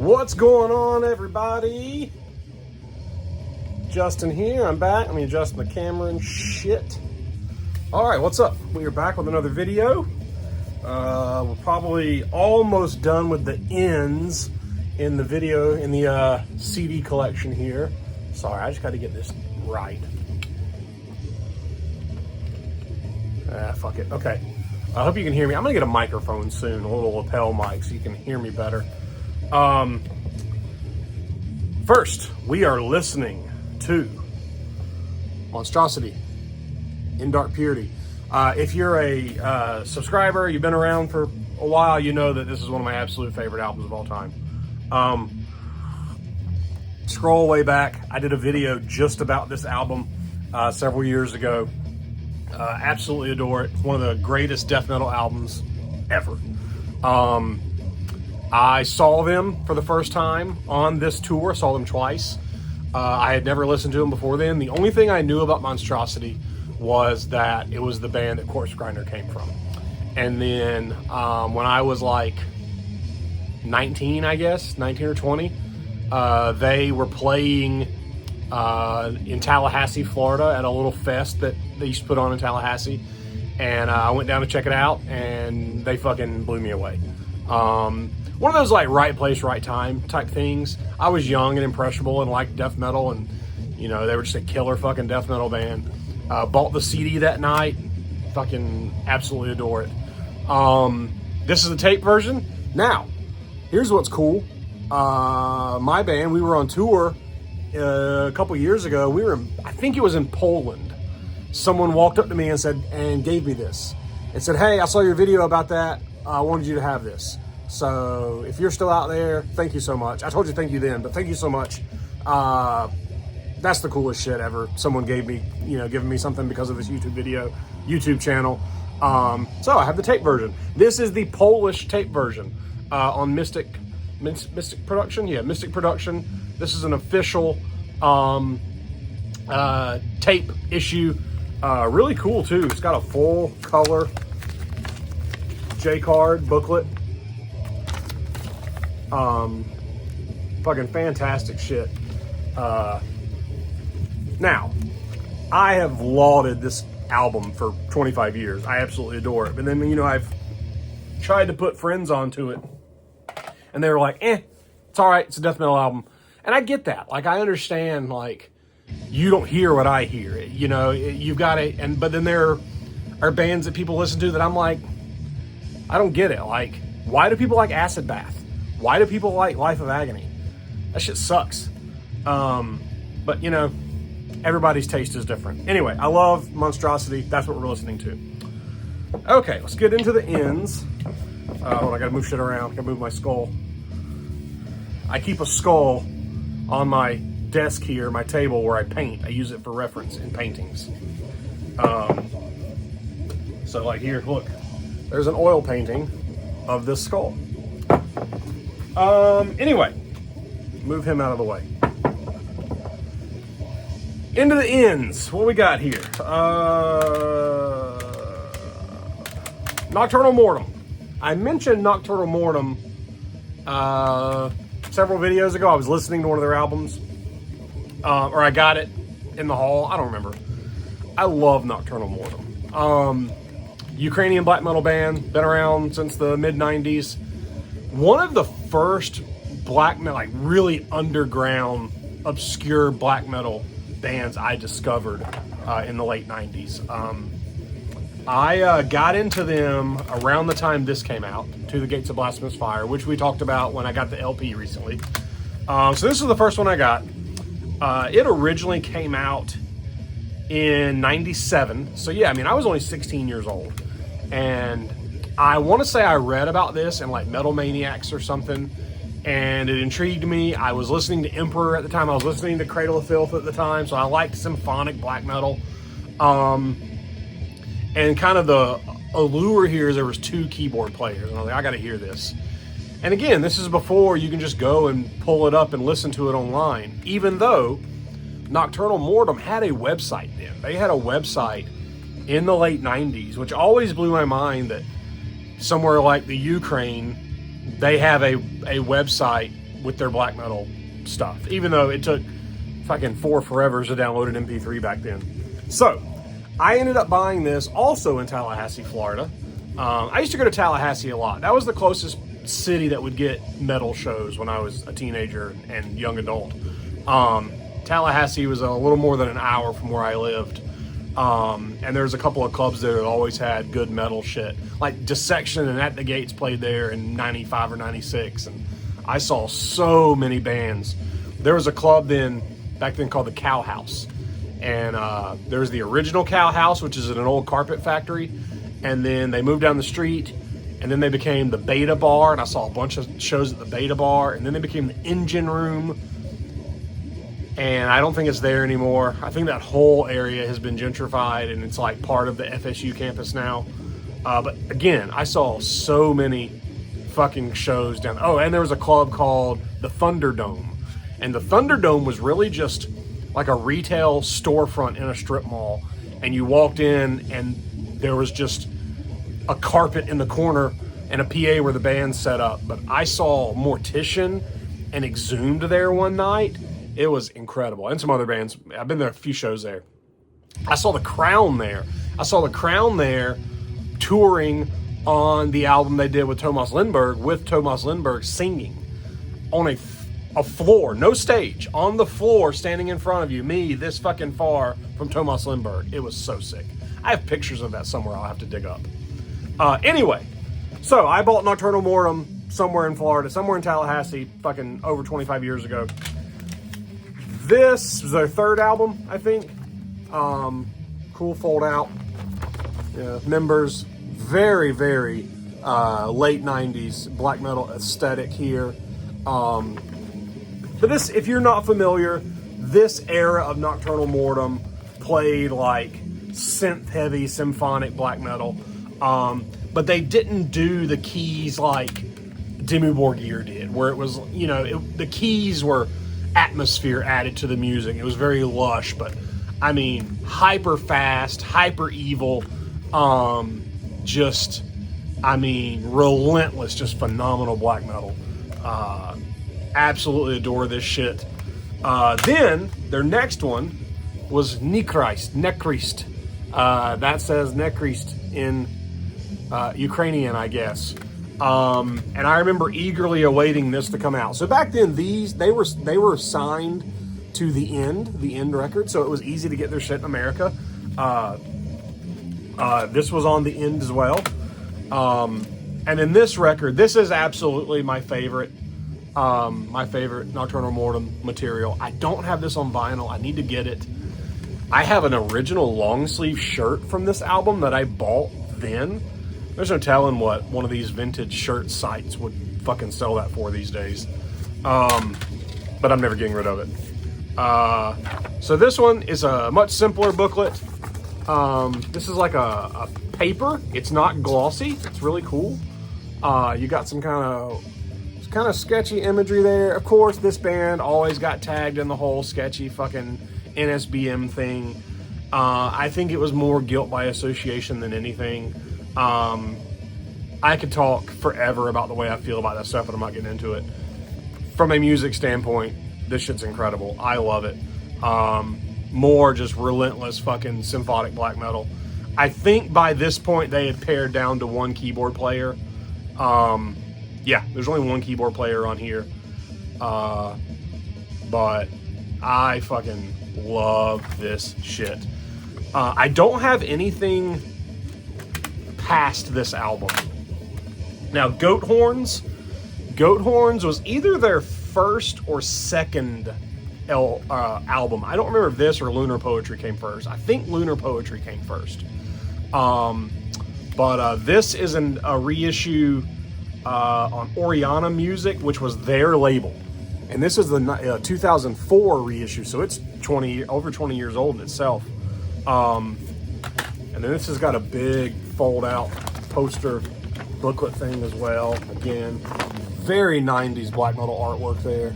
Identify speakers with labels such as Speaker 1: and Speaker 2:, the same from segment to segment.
Speaker 1: What's going on, everybody? Justin here. I'm back. Let me adjust the camera and shit. All right, what's up? We are back with another video. We're probably almost done with the ends in the video, in the CD collection here. Sorry, I just got to get this right. Fuck it. Okay. I hope you can hear me. I'm going to get a microphone soon, a little lapel mic, so you can hear me better. First, we are listening to Monstrosity in Dark Purity. If you're a subscriber, you've been around for a while, you know that this is one of my absolute favorite albums of all time. Scroll way back, I did a video just about this album several years ago. Absolutely adore it. It's one of the greatest death metal albums ever. I saw them for the first time on this tour. Saw them twice. I had never listened to them before then. The only thing I knew about Monstrosity was that it was the band that Corpse Grinder came from. And then when I was like 19, I guess, 19 or 20, they were playing in Tallahassee, Florida, at a little fest that they used to put on in Tallahassee. And I went down to check it out, and they fucking blew me away. One of those like right place, right time type things. I was young and impressionable and liked death metal, and you know, they were just a killer fucking death metal band. Bought the CD that night, fucking absolutely adore it. This is the tape version. Now, here's what's cool. My band, we were on tour a couple years ago. We were, I think it was in Poland. Someone walked up to me and said, and gave me this and said, "Hey, I saw your video about that. I wanted you to have this. So if you're still out there, thank you so much." I told you thank you then, but thank you so much. That's the coolest shit ever. Someone gave me, giving me something because of this YouTube channel. So I have the tape version. This is the Polish tape version on Mystic Production. Yeah, Mystic Production. This is an official tape issue. Really cool too. It's got a full color J-card booklet. Fucking fantastic shit. Now, I have lauded this album for 25 years. I absolutely adore it. But then, I've tried to put friends onto it, and they were like, it's all right. It's a death metal album. And I get that. Like, I understand, like, you don't hear what I hear. You've got it. But then there are bands that people listen to that I'm like, I don't get it. Like, why do people like Acid Bath? Why do people like Life of Agony? That shit sucks. But, everybody's taste is different. Anyway, I love Monstrosity. That's what we're listening to. Okay, let's get into the ends. Hold on, I gotta move shit around. I gotta move my skull. I keep a skull on my desk here, my table where I paint. I use it for reference in paintings. So like here, look, there's an oil painting of this skull. Anyway, move him out of the way. Into the ends. What we got here? Nocturnal Mortem. I mentioned Nocturnal Mortem several videos ago. I was listening to one of their albums. Or I got it in the hall. I don't remember. I love Nocturnal Mortem. Ukrainian black metal band. Been around since the mid-90s. One of the first black metal, like really underground, obscure black metal bands I discovered in the late 90s. I got into them around the time this came out, To the Gates of Blasphemous Fire, which we talked about when I got the LP recently. So this is the first one I got. It originally came out in 97. So yeah, I was only 16 years old. And I want to say I read about this in like Metal Maniacs or something, and it intrigued me. I was listening to Emperor at the time. I was listening to Cradle of Filth at the time, so I liked symphonic black metal. And kind of the allure here is there was two keyboard players, and I was like, I got to hear this. And again, this is before you can just go and pull it up and listen to it online, even though Nocturnal Mortem had a website then. They had a website in the late 90s, which always blew my mind that somewhere like the Ukraine, they have a website with their black metal stuff, even though it took fucking 4 forevers to download an MP3 back then. So I ended up buying this also in Tallahassee, Florida. I used to go to Tallahassee a lot. That was the closest city that would get metal shows when I was a teenager and young adult. Tallahassee was a little more than an hour from where I lived. And there's a couple of clubs there that always had good metal shit. Like Desecration and At the Gates played there in 95 or 96. And I saw so many bands. There was a club back then called the Cow House. And there's the original Cow House, which is in an old carpet factory. And then they moved down the street. And then they became the Beta Bar. And I saw a bunch of shows at the Beta Bar. And then they became the Engine Room. And I don't think it's there anymore. I think that whole area has been gentrified and it's like part of the FSU campus now. But again, I saw so many fucking shows down. Oh, and there was a club called the Thunderdome. And the Thunderdome was really just like a retail storefront in a strip mall. And you walked in and there was just a carpet in the corner and a PA where the band set up. But I saw Mortician and Exhumed there one night. It was incredible. And some other bands. I've been there a few shows there. I saw The Crown there. Touring on the album they did with Thomas Lindberg singing on a floor, no stage, on the floor, standing in front of you, me this fucking far from Thomas Lindberg. It was so sick. I have pictures of that somewhere I'll have to dig up. Anyway, so I bought Nocturnal Mortem somewhere in Florida, somewhere in Tallahassee, fucking over 25 years ago. This was their third album, I think. Cool fold out. Yeah, members, very, very late 90s black metal aesthetic here. But this, if you're not familiar, this era of Nocturnal Mortem played like synth heavy symphonic black metal. But they didn't do the keys like Dimmu Borgir did, where it was, the keys were atmosphere added to the music. It was very lush, but I mean, hyper fast, hyper evil, relentless, just phenomenal black metal. Absolutely adore this shit. Then their next one was Nekrist. That says Nekrist in Ukrainian, I guess. And I remember eagerly awaiting this to come out. So back then, they were signed to the End record, so it was easy to get their shit in America. This was on the End as well. And then this record, this is absolutely my favorite Nocturnal Mortem material. I don't have this on vinyl. I need to get it. I have an original long sleeve shirt from this album that I bought then. There's no telling what one of these vintage shirt sites would fucking sell that for these days. But I'm never getting rid of it. So this one is a much simpler booklet. This is like a paper. It's not glossy. It's really cool. You got some kind of sketchy imagery there. Of course, this band always got tagged in the whole sketchy fucking NSBM thing. I think it was more guilt by association than anything. I could talk forever about the way I feel about that stuff, but I'm not getting into it. From a music standpoint, this shit's incredible. I love it. More just relentless fucking symphonic black metal. I think by this point they had pared down to one keyboard player. Yeah, there's only one keyboard player on here. But I fucking love this shit. I don't have anything past this album. Now, Goat Horns was either their first or second album. I don't remember if this or Lunar Poetry came first. I think Lunar Poetry came first. But this is a reissue on Oriana Music, which was their label. And this is the 2004 reissue, so it's over 20 years old in itself. And then this has got a big fold-out poster booklet thing as well. Again, very 90s black metal artwork there.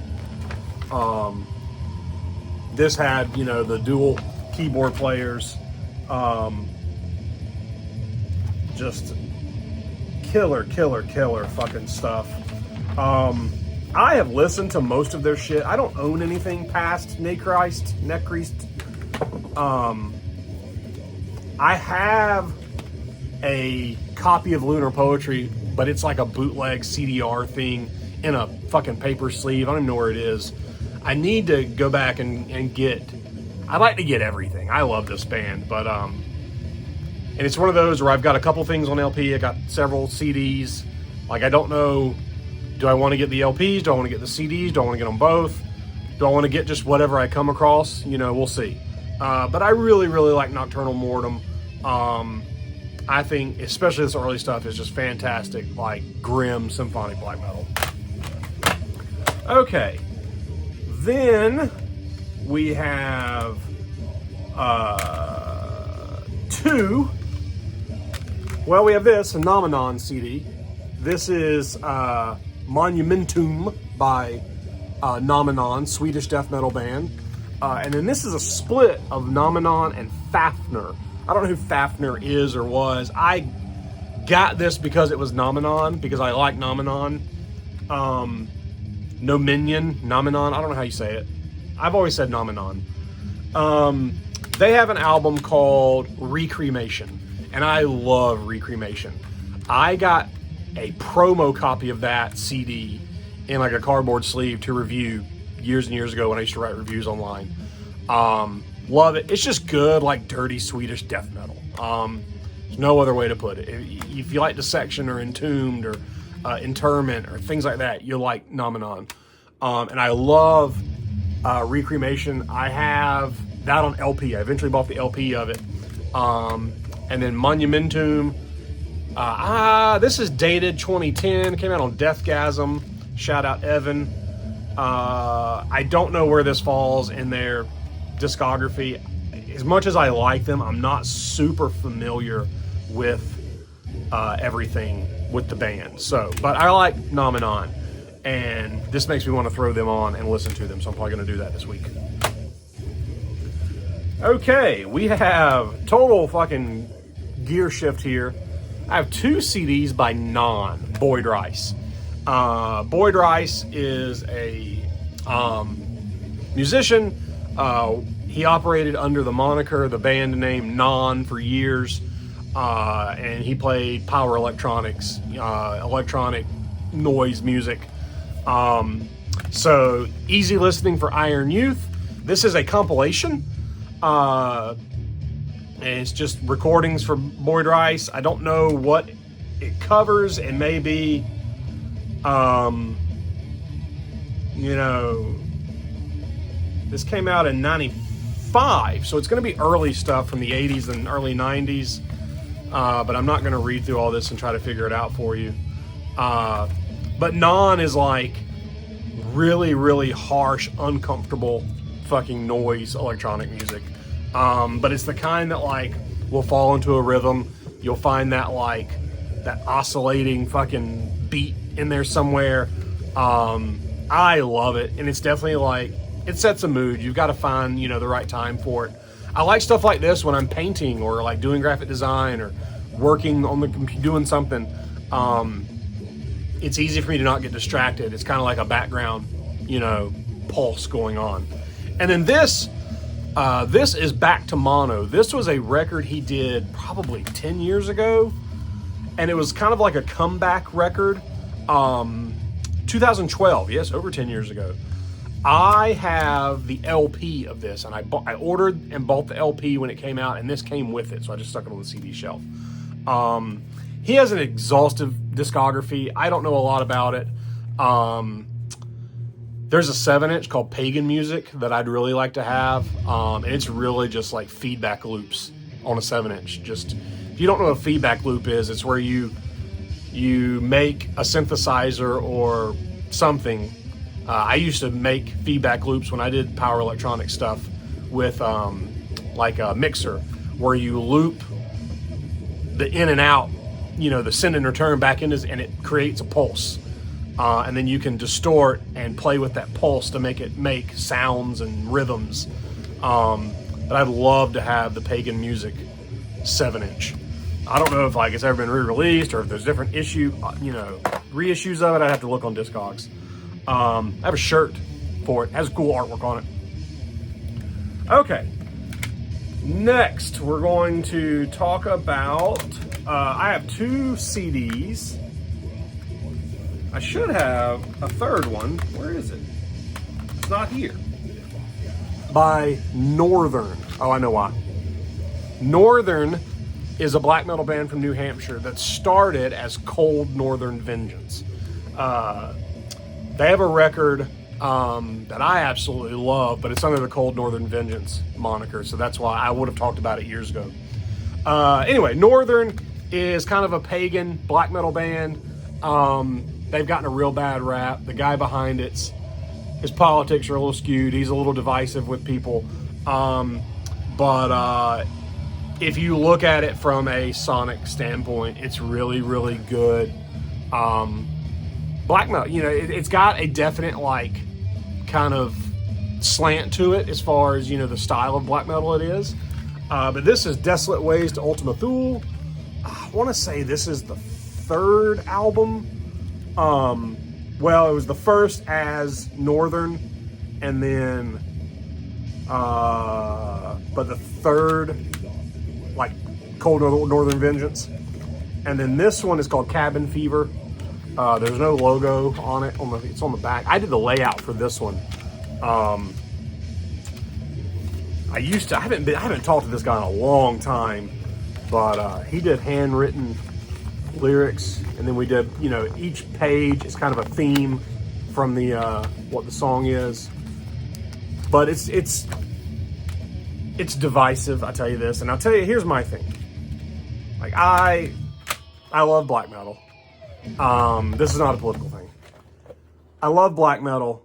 Speaker 1: This had, the dual keyboard players. Just killer fucking stuff. I have listened to most of their shit. I don't own anything past Nechrist. I have a copy of Lunar Poetry, but it's like a bootleg CDR thing in a fucking paper sleeve. I don't even know where it is. I need to go back and get... I'd like to get everything. I love this band, but... And it's one of those where I've got a couple things on LP. I got several CDs. Like, I don't know... Do I want to get the LPs? Do I want to get the CDs? Do I want to get them both? Do I want to get just whatever I come across? You know, we'll see. But I really, really like Nocturnal Mortem. I think, especially this early stuff, is just fantastic, like grim symphonic black metal. Okay. Then we have two. Well, we have this, a Nomenon CD. This is Monumentum by Nomenon, Swedish death metal band. And then this is a split of Nomenon and Fafnir. I don't know who Fafnir is or was. I got this because it was Nomenon, because I like Nomenon. Nomenon, I don't know how you say it. I've always said Nomenon. They have an album called Recremation, and I love Recremation. I got a promo copy of that CD in like a cardboard sleeve to review years and years ago when I used to write reviews online. Love it. It's just good, like dirty Swedish death metal. There's no other way to put it. If you like Dissection or Entombed or Interment or things like that, you'll like Nomenon. And I love Recremation. I have that on LP. I eventually bought the LP of it. And then Monumentum. This is dated 2010. Came out on Deathgasm. Shout out Evan. I don't know where this falls in their discography. As much as I like them, I'm not super familiar with everything with the band. So, but I like Nomenon, and this makes me want to throw them on and listen to them. So I'm probably going to do that this week. Okay, we have total fucking gear shift here. I have two CDs by Boyd Rice. Boyd Rice is a musician. He operated under the moniker, the band name Non for years, and he played power electronics, electronic noise music. So easy listening for Iron Youth. This is a compilation, and it's just recordings for Boyd Rice. I don't know what it covers, and maybe, this came out in 95, so it's going to be early stuff from the 80s and early 90s, but I'm not going to read through all this and try to figure it out for you. But Non is like really, really harsh, uncomfortable fucking noise electronic music. But it's the kind that like will fall into a rhythm. You'll find that like that oscillating fucking beat in there somewhere. I love it, and it's definitely like, it sets a mood. You've got to find, the right time for it. I like stuff like this when I'm painting or like doing graphic design or working on the computer, doing something. It's easy for me to not get distracted. It's kind of like a background, pulse going on. And then this is Back to Mono. This was a record he did probably 10 years ago, and it was kind of like a comeback record. 2012, yes, over 10 years ago. I have the LP of this, and I ordered and bought the LP when it came out, and this came with it, so I just stuck it on the CD shelf. He has an exhaustive discography. I don't know a lot about it. There's a 7-inch called Pagan Music that I'd really like to have, and it's really just like feedback loops on a 7-inch. Just, if you don't know what a feedback loop is, it's where you make a synthesizer or something. I used to make feedback loops when I did power electronic stuff with like a mixer, where you loop the in and out, the send and return back in, and it creates a pulse. And then you can distort and play with that pulse to make it make sounds and rhythms. But I'd love to have the Pagan Music 7-inch. I don't know if it's ever been re-released or if there's different reissues of it. I'd have to look on Discogs. I have a shirt for it. It has cool artwork on it. Okay. Next, we're going to talk about, I have 2 CDs. I should have a third one. Where is it? It's not here. By Northern. Oh, I know why. Northern is a black metal band from New Hampshire that started as Cold Northern Vengeance. They have a record that I absolutely love, but it's under the Cold Northern Vengeance moniker, so that's why I would have talked about it years ago. Anyway, Northern is kind of a pagan black metal band. They've gotten a real bad rap. The guy behind his politics are a little skewed. He's a little divisive with people. But if you look at it from a sonic standpoint, it's really, really good. Black metal, you know, it's got a definite, like, kind of slant to it as far as, you know, the style of black metal it is. But this is Desolate Ways to Ultima Thule. I want to say this is the 3rd album. Well, it was the first as Northern, and then, but the 3rd, like, Cold Northern Vengeance. And then this one is called Cabin Fever. There's no logo on it. It's on the back. I did the layout for this one. I haven't talked to this guy in a long time, but he did handwritten lyrics, and then we did, you know, each page is kind of a theme from the what the song is. But it's divisive, I tell you this, and I'll tell you, here's my thing. Like, I love black metal. This is not a political thing. I love black metal,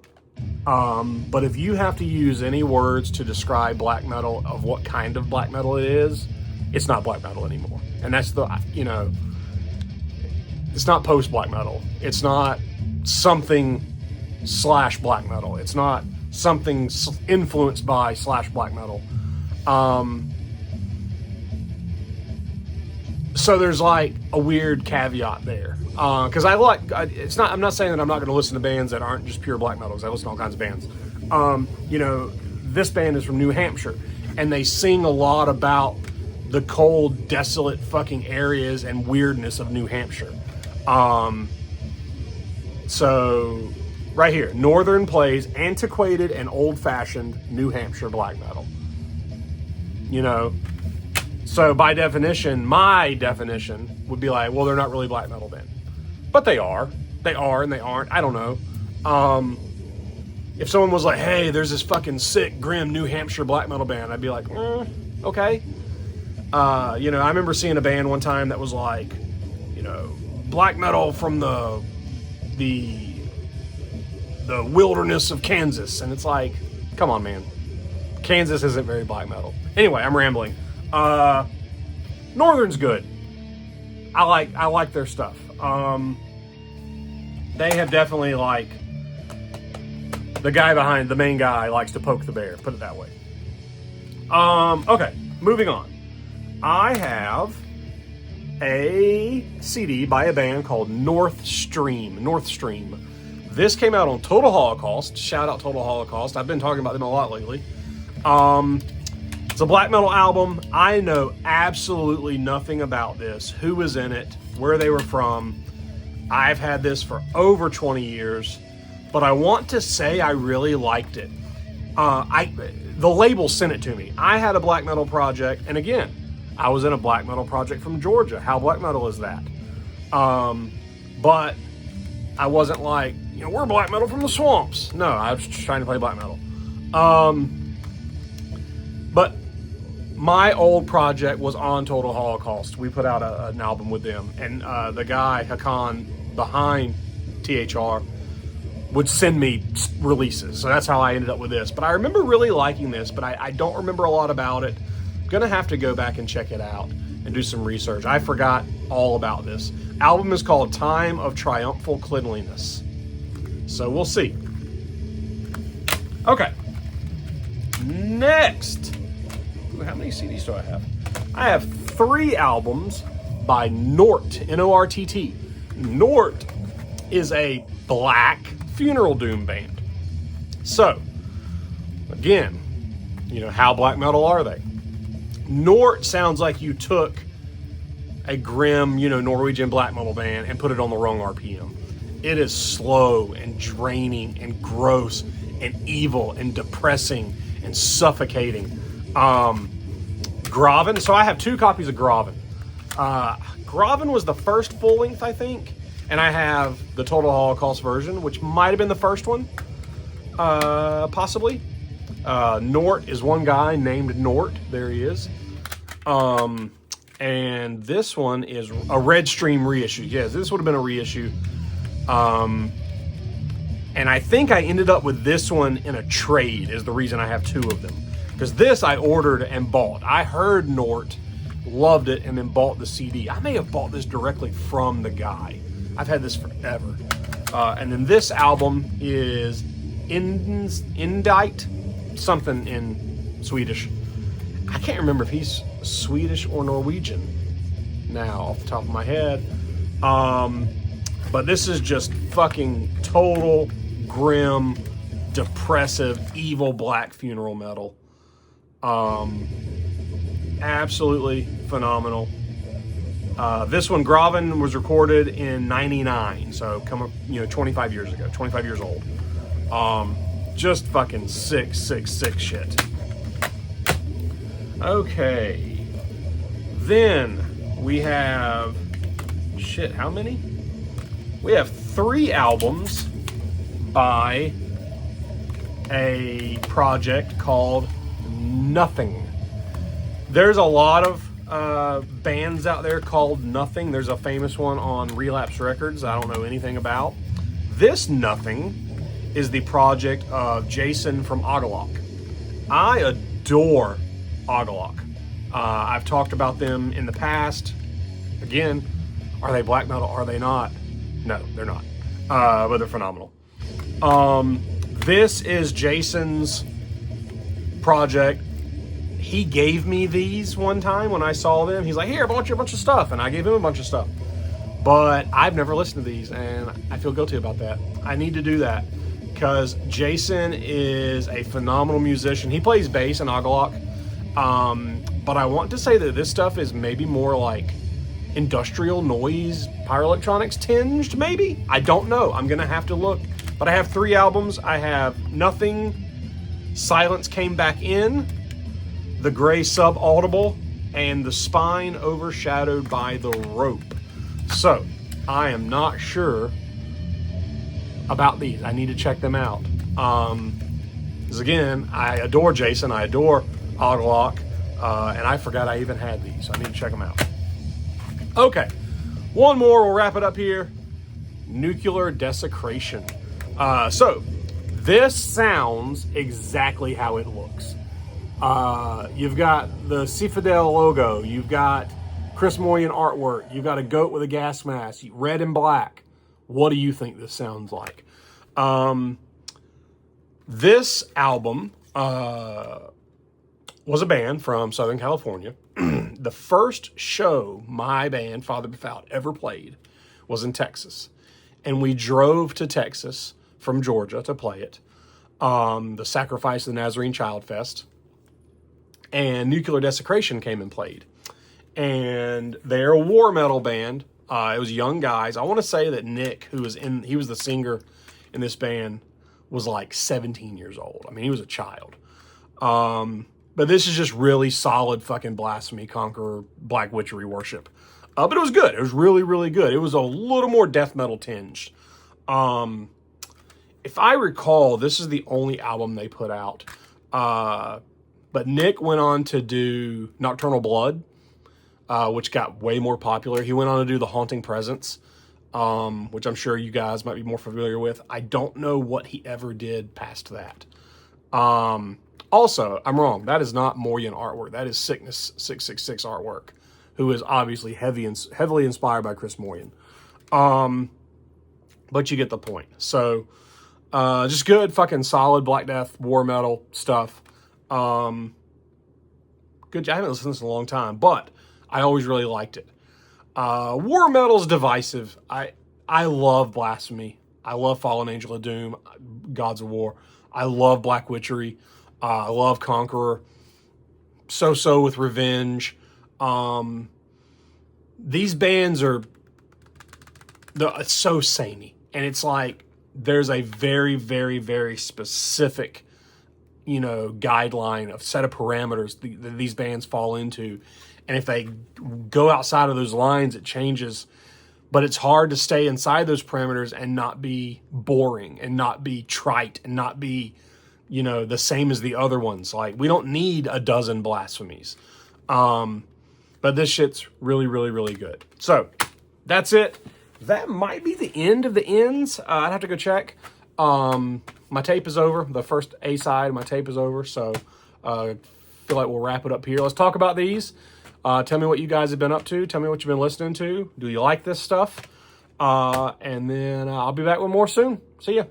Speaker 1: but if you have to use any words to describe black metal of what kind of black metal it is, it's not black metal anymore. And that's the, you know, it's not post-black metal. It's not something slash black metal. It's not something influenced by slash black metal. So there's like a weird caveat there. Because I'm not saying that I'm not going to listen to bands that aren't just pure black metal, because I listen to all kinds of bands. You know, this band is from New Hampshire, and they sing a lot about the cold, desolate fucking areas and weirdness of New Hampshire. So right here, Northern plays antiquated and old-fashioned New Hampshire black metal. You know, so by definition, my definition would be like, well, they're not really black metal band. But they are. They are and they aren't. I don't know. If someone was like, hey, there's this fucking sick, grim New Hampshire black metal band, I'd be like, okay. You know, I remember seeing a band one time that was like, you know, black metal from the wilderness of Kansas. And it's like, come on, man. Kansas isn't very black metal. Anyway, I'm rambling. Northern's good. I like their stuff. They have definitely, like, the main guy likes to poke the bear, put it that way. Okay, moving on. I have a CD by a band called North Stream. This came out on Total Holocaust. Shout out Total Holocaust. I've been talking about them a lot lately. It's a black metal album. I know absolutely nothing about this, who was in it, where they were from. I've had this for over 20 years, but I want to say I really liked it. The label sent it to me. I had a black metal project, and again, I was in a black metal project from Georgia. How black metal is that? But I wasn't like, you know, we're black metal from the swamps. No, I was just trying to play black metal. But my old project was on Total Holocaust. We put out an album with them, and the guy, Hakan, behind THR, would send me releases. So that's how I ended up with this. But I remember really liking this, but I don't remember a lot about it. I'm gonna have to go back and check it out and do some research. I forgot all about this. Album is called Time of Triumphal Cleanliness. So we'll see. Okay. Next. How many CDs do I have? I have 3 albums by Nort, N-O-R-T-T. Nort is a black funeral doom band. So, again, you know, how black metal are they? Nort sounds like you took a grim, you know, Norwegian black metal band and put it on the wrong RPM. It is slow and draining and gross and evil and depressing and suffocating. Graven, so I have 2 copies of Graven. Graven was the first full length, I think, and I have the Total Holocaust version, which might have been the first one, possibly. Nort is one guy named Nort. There he is. And this one is a Red Stream reissue. Yes, this would have been a reissue. And I think I ended up with this one in a trade is the reason I have 2 of them. Because this I ordered and bought. I heard Nort, loved it, and then bought the CD. I may have bought this directly from the guy. I've had this forever. And then this album is Indite, something in Swedish. I can't remember if he's Swedish or Norwegian now off the top of my head. But this is just fucking total, grim, depressive, evil black funeral metal. Absolutely phenomenal. This one, Graven, was recorded in '99, so 25 years ago, 25 years old. Just fucking sick shit. Okay. Then we have, shit, how many? We have 3 albums by a project called Nothing. There's a lot of bands out there called Nothing. There's a famous one on Relapse Records I don't know anything about. This Nothing is the project of Jason from Agalok. I adore Agalok. I've talked about them in the past. Again, are they black metal? Are they not? No, they're not. But they're phenomenal. This is Jason's project. He gave me these one time when I saw them. He's like, here, I bought you a bunch of stuff. And I gave him a bunch of stuff. But I've never listened to these, and I feel guilty about that. I need to do that because Jason is a phenomenal musician. He plays bass in Agalok. But I want to say that this stuff is maybe more like industrial noise, pyroelectronics tinged, maybe? I don't know. I'm going to have to look. But I have 3 albums. I have Nothing, Silence Came Back In, The Gray Subaudible, and The Spine Overshadowed by the Rope. So, I am not sure about these. I need to check them out. Because again, I adore Jason. I adore Agalok. And I forgot I even had these. So I need to check them out. Okay. One more. We'll wrap it up here. Nuclear Desecration. So, this sounds exactly how it looks. You've got the Cifidel logo. You've got Chris Moyen artwork. You've got a goat with a gas mask. Red and black. What do you think this sounds like? This album was a band from Southern California. The first show my band, Father Befout, ever played was in Texas. And we drove to Texas from Georgia to play it. The Sacrifice of the Nazarene Child Fest. And Nuclear Desecration came and played. And they're a war metal band. It was young guys. I want to say that Nick, he was the singer in this band, was like 17 years old. I mean, he was a child. But this is just really solid fucking blasphemy, conqueror, black witchery worship. But it was good. It was really, really good. It was a little more death metal tinged. If I recall, this is the only album they put out. But Nick went on to do Nocturnal Blood, which got way more popular. He went on to do The Haunting Presence, which I'm sure you guys might be more familiar with. I don't know what he ever did past that. Also, I'm wrong. That is not Moyen artwork. That is Sickness 666 artwork, who is obviously heavily inspired by Chris Moyen. But you get the point. So, just good fucking solid Black Death war metal stuff. Good. I haven't listened to this in a long time, but I always really liked it. War metal's divisive. I love blasphemy. I love Fallen Angel of Doom, Gods of War. I love Black Witchery. I love Conqueror. So with Revenge. These bands are so samey. And it's like there's a very, very, very specific, guideline of set of parameters that these bands fall into. And if they go outside of those lines, it changes. But it's hard to stay inside those parameters and not be boring and not be trite and not be, the same as the other ones. Like, we don't need a dozen blasphemies. But this shit's really, really, really good. So, that's it. That might be the end of the ends. I'd have to go check. My tape is over. The first A-side, my tape is over. So, I feel like we'll wrap it up here. Let's talk about these. Tell me what you guys have been up to. Tell me what you've been listening to. Do you like this stuff? And then I'll be back with more soon. See ya.